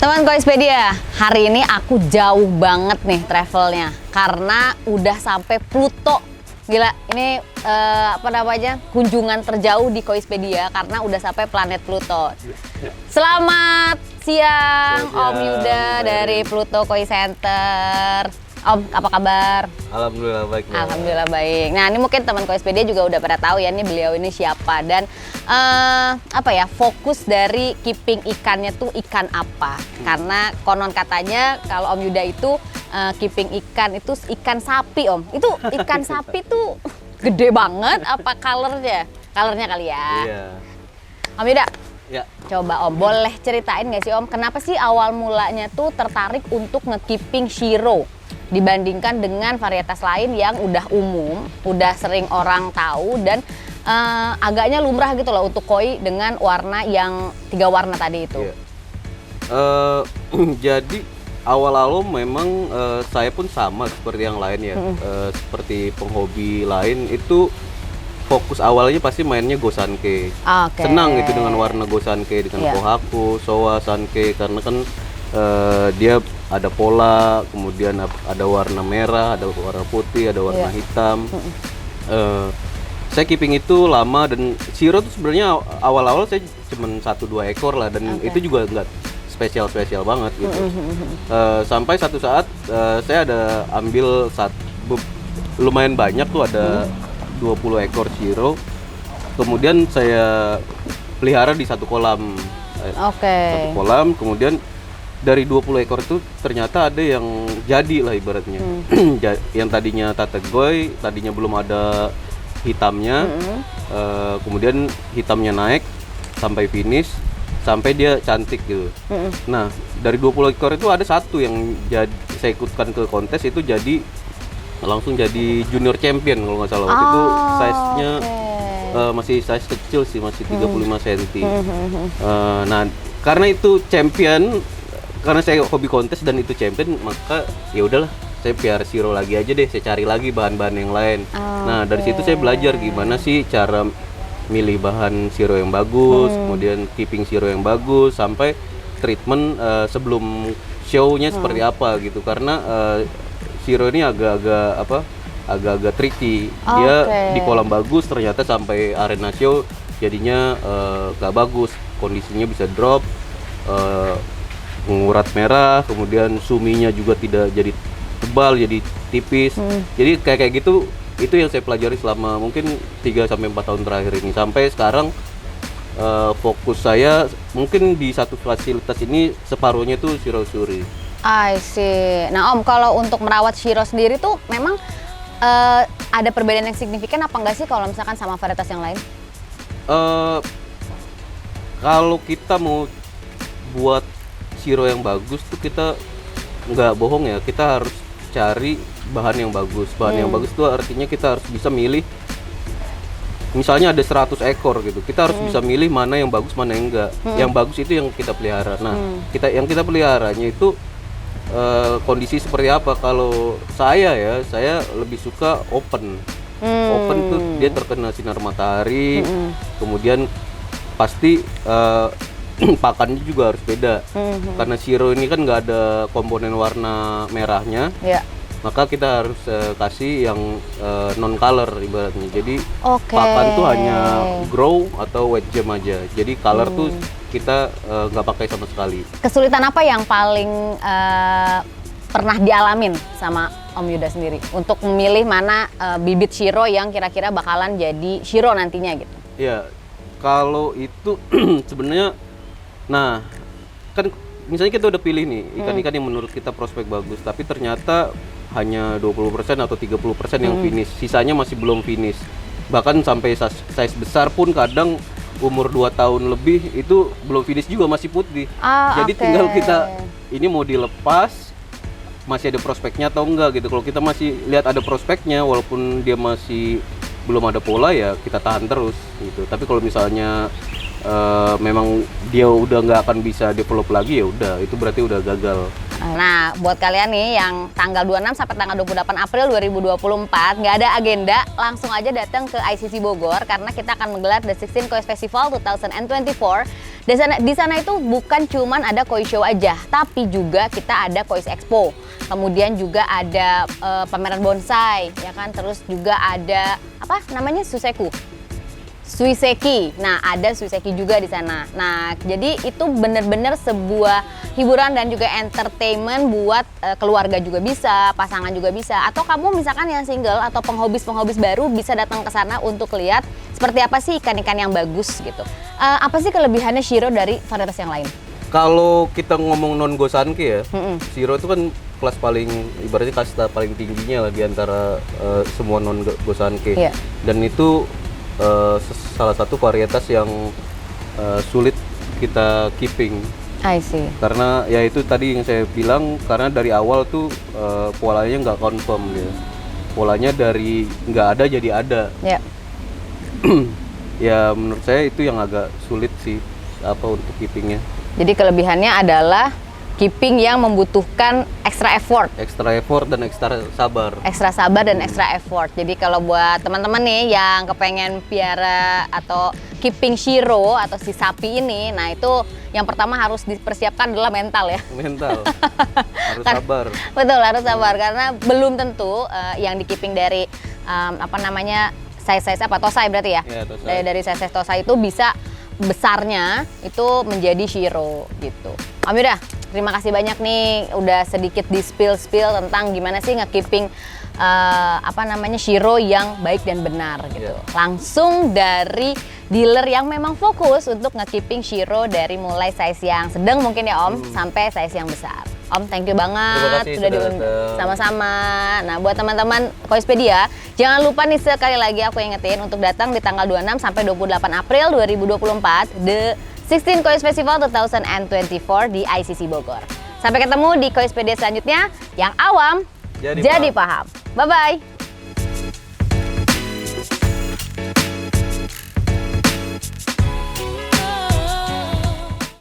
Teman Koispedia, hari ini aku jauh banget nih travelnya karena udah sampai Pluto. Gila, ini apa namanya, kunjungan terjauh di Koispedia karena udah sampai planet Pluto. Selamat siang Om Yuda dari Pluto Koi Center. Om, apa kabar? Alhamdulillah baik. Alhamdulillah baik. Nah, ini mungkin teman Koispedia juga udah pada tahu ya, nih beliau ini siapa dan apa ya, fokus dari keeping ikannya tuh ikan apa? Karena konon katanya kalau Om Yuda itu keeping ikan itu ikan sapi, Om. Itu ikan sapi tuh gede banget apa colornya? Colornya kali ya. Iya. Om Yuda. Ya. Coba Om, boleh ceritain nggak sih Om, kenapa sih awal mulanya tuh tertarik untuk nge-keeping Shiro dibandingkan dengan varietas lain yang udah umum, udah sering orang tahu dan agaknya lumrah gitu loh untuk koi dengan warna yang 3 warna tadi itu. Iya. Jadi awal-awal memang saya pun sama seperti yang lain ya, seperti penghobi lain itu fokus awalnya pasti mainnya Gosanke. Okay. Senang gitu dengan warna Gosanke, dengan Kohaku, Showa, Sanke karena kan dia ada pola, kemudian ada warna merah, ada warna putih, ada warna hitam. Saya keeping itu lama dan Shiro tuh sebenarnya awal-awal saya cuma 1-2 ekor lah dan itu juga nggak spesial banget gitu. Sampai satu saat saya ada ambil lumayan banyak tuh, ada 20 ekor Shiro. Kemudian saya pelihara di satu kolam. Satu kolam, kemudian dari 20 ekor itu ternyata ada yang jadi lah ibaratnya. Yang tadinya tategoy, tadinya belum ada hitamnya, kemudian hitamnya naik sampai finish, sampai dia cantik gitu. Nah, dari 20 ekor itu ada satu yang saya ikutkan ke kontes, itu langsung jadi junior champion kalau nggak salah. Waktu itu size-nya masih size kecil sih, masih 35 cm. Nah, karena itu champion, karena saya hobi kontes dan itu champion, maka ya udahlah saya piara Shiro lagi aja deh, saya cari lagi bahan-bahan yang lain. Nah, dari situ saya belajar gimana sih cara milih bahan Shiro yang bagus, kemudian keeping Shiro yang bagus, sampai treatment sebelum show-nya seperti apa gitu. Karena Shiro ini agak-agak tricky. Dia di kolam bagus, ternyata sampai arena show jadinya gak bagus, kondisinya bisa drop, mengurat merah, kemudian suminya juga tidak jadi tebal, jadi tipis. Jadi kayak gitu, itu yang saya pelajari selama mungkin 3-4 tahun terakhir ini. Sampai sekarang fokus saya mungkin di satu fasilitas ini separuhnya tuh Shiro Suri. I see. Nah Om, kalau untuk merawat Shiro sendiri tuh memang ada perbedaan yang signifikan apa enggak sih kalau misalkan sama varietas yang lain? Kalau kita mau buat Shiro yang bagus tuh, kita nggak bohong ya, kita harus cari bahan yang bagus. Bahan yang bagus tuh artinya kita harus bisa milih. Misalnya ada 100 ekor gitu, kita harus bisa milih mana yang bagus, mana yang enggak. Yang bagus itu yang kita pelihara. Nah, yang kita peliharanya itu kondisi seperti apa? Kalau saya lebih suka open. Open tuh dia terkena sinar matahari, kemudian pasti pakannya juga harus beda. Karena Shiro ini kan nggak ada komponen warna merahnya, maka kita harus kasih yang non color ibaratnya. Jadi pakan tuh hanya grow atau wet gem aja. Jadi color tuh kita nggak pakai sama sekali. Kesulitan apa yang paling pernah dialamin sama Om Yuda sendiri untuk memilih mana bibit Shiro yang kira-kira bakalan jadi Shiro nantinya gitu? Ya, kalau itu sebenarnya, nah kan misalnya kita udah pilih nih ikan-ikan yang menurut kita prospek bagus, tapi ternyata hanya 20% atau 30% yang finish, sisanya masih belum finish. Bahkan sampai size besar pun kadang umur 2 tahun lebih itu belum finish juga, masih putih. Jadi tinggal kita ini mau dilepas masih ada prospeknya atau enggak gitu. Kalau kita masih lihat ada prospeknya, walaupun dia masih belum ada pola, ya kita tahan terus gitu. Tapi kalau misalnya memang dia udah nggak akan bisa develop lagi, ya udah, itu berarti udah gagal. Nah, buat kalian nih yang tanggal 26 sampai tanggal 28 April 2024 nggak ada agenda, langsung aja datang ke ICC Bogor karena kita akan menggelar The 16 Kois Festival 2024. Di sana itu bukan cuman ada koi show aja, tapi juga kita ada Kois Expo. Kemudian juga ada pameran bonsai, ya kan? Terus juga ada apa namanya? Suiseki. Nah, ada Suiseki juga di sana. Nah, jadi itu bener-bener sebuah hiburan dan juga entertainment buat keluarga juga bisa, pasangan juga bisa. Atau kamu misalkan yang single atau penghobis-penghobis baru bisa datang ke sana untuk lihat seperti apa sih ikan-ikan yang bagus gitu. Apa sih kelebihannya Shiro dari varietas yang lain? Kalau kita ngomong non Gosanke ya, Shiro itu kan kelas paling, ibaratnya kasta paling tingginya lah di antara semua non Gosanke. Iya. Dan itu salah satu varietas yang sulit kita keeping. I see. Karena ya itu tadi yang saya bilang, karena dari awal tuh polanya nggak confirm dia. Polanya dari nggak ada jadi ada. Ya. Ya menurut saya itu yang agak sulit sih untuk keepingnya. Jadi kelebihannya adalah keeping yang membutuhkan extra effort. Extra effort dan extra sabar. Ekstra sabar dan ekstra effort. Jadi kalau buat teman-teman nih yang kepengen piara atau keeping Shiro atau si sapi ini, nah itu yang pertama harus dipersiapkan adalah mental ya. Mental. Harus sabar. Betul, harus sabar karena belum tentu yang di keeping dari size apa tosai berarti ya? Ya, tosai. Dari size tosai itu bisa besarnya itu menjadi Shiro gitu. Om Yuda, terima kasih banyak nih udah sedikit di spill tentang gimana sih nge-keeping Shiro yang baik dan benar gitu. Yeah. Langsung dari dealer yang memang fokus untuk nge-keeping Shiro dari mulai size yang sedang mungkin ya Om sampai size yang besar. Om, thank you banget kasih, sudah diundang. Sama-sama. Nah, buat teman-teman Koispedia, jangan lupa nih sekali lagi aku ingetin untuk datang di tanggal 26 sampai 28 April 2024 The 16 Kois Festival 2024 di ICC Bogor. Sampai ketemu di Koispedia selanjutnya yang awam jadi paham. Bye-bye.